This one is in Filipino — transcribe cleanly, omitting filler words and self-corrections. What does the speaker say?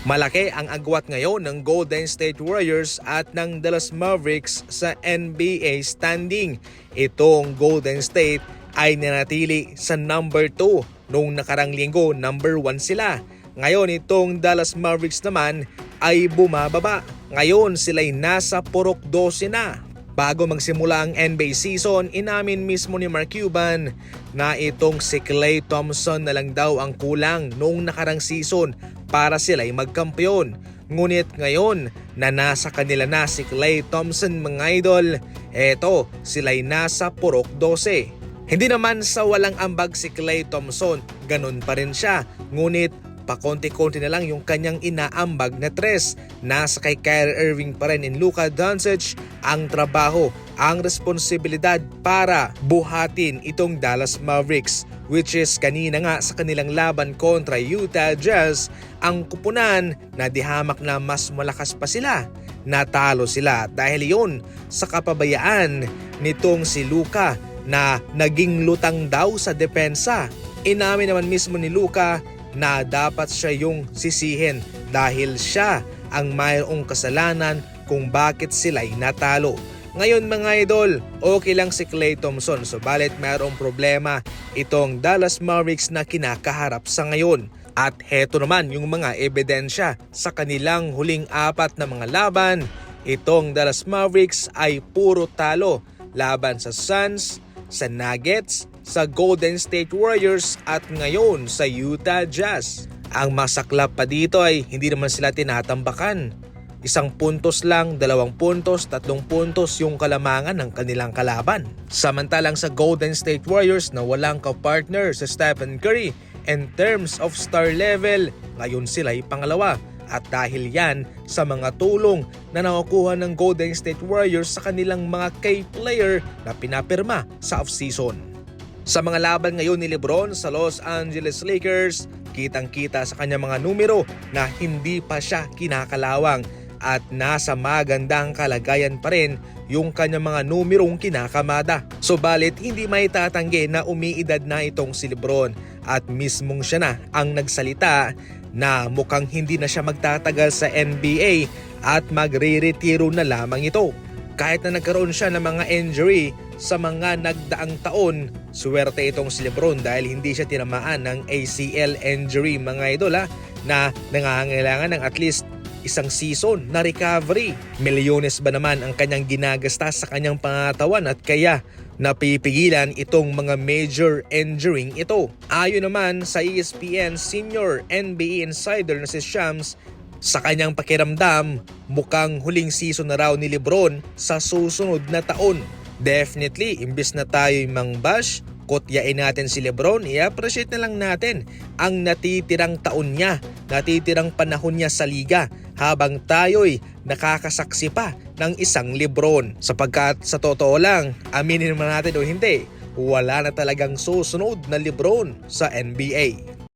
Malaki ang agwat ngayon ng Golden State Warriors at ng Dallas Mavericks sa NBA standing. Itong Golden State ay nanatili sa number 2 noong nakarang linggo, number 1 sila. Ngayon itong Dallas Mavericks naman ay bumababa. Ngayon sila'y nasa purok 12 na. Bago magsimula ang NBA season, inamin mismo ni Mark Cuban na itong si Klay Thompson na lang daw ang kulang noong nakarang season para sila'y magkampiyon. Ngunit ngayon na nasa kanila na si Klay Thompson mga idol, eto sila'y nasa purok 12. Hindi naman sa walang ambag si Klay Thompson, ganun pa rin siya. Ngunit pakonti-konti na lang yung kanyang inaambag na tres. Nasa kay Kyrie Irving pa rin in Luka Doncic ang trabaho, ang responsibilidad para buhatin itong Dallas Mavericks, which is kanina nga sa kanilang laban kontra Utah Jazz, ang kupunan na dihamak na mas malakas pa sila. Natalo sila dahil yun sa kapabayaan nitong si Luka na naging lutang daw sa depensa. Inamin naman mismo ni Luka na dapat siya yung sisihin dahil siya ang mayroong kasalanan kung bakit sila'y natalo. Ngayon mga idol, okay lang si Klay Thompson, subalit mayroong problema itong Dallas Mavericks na kinakaharap sa ngayon. At heto naman yung mga ebidensya sa kanilang huling 4 na mga laban. Itong Dallas Mavericks ay puro talo laban sa Suns, sa Nuggets, sa Golden State Warriors at ngayon sa Utah Jazz. Ang masaklap pa dito ay hindi naman sila tinatambakan. 1 puntos lang, 2 puntos, 3 puntos yung kalamangan ng kanilang kalaban. Samantalang sa Golden State Warriors na walang kapartner sa Stephen Curry in terms of star level, ngayon sila'y pangalawa. At dahil yan sa mga tulong na nakukuha ng Golden State Warriors sa kanilang mga key player na pinapirma sa off-season. Sa mga laban ngayon ni LeBron sa Los Angeles Lakers, kitang-kita sa kanyang mga numero na hindi pa siya kinakalawang at nasa magandang kalagayan pa rin yung kanyang mga numerong kinakamada. Subalit hindi maitatanggi na umiidad na itong si LeBron at mismong siya na ang nagsalita na mukhang hindi na siya magtatagal sa NBA at magre-retiro na lamang ito. Kahit na nagkaroon siya ng mga injury sa mga nagdaang taon, swerte itong si LeBron dahil hindi siya tinamaan ng ACL injury mga idol na nangangailangan ng at least 1 season na recovery. Milyones ba naman ang kanyang ginagastos sa kanyang pangatawan at kaya napipigilan itong mga major injury ito. Ayon naman sa ESPN senior NBA insider na si Shams, sa kanyang pakiramdam, mukhang huling season na raw ni LeBron sa susunod na taon. Definitely, imbis na tayo'y mangbash, kutyain natin si LeBron, i-appreciate na lang natin ang natitirang taon niya, natitirang panahon niya sa liga habang tayo'y nakakasaksi pa ng isang LeBron. Sapagkat sa totoo lang, aminin naman natin o hindi, wala na talagang susunod na LeBron sa NBA.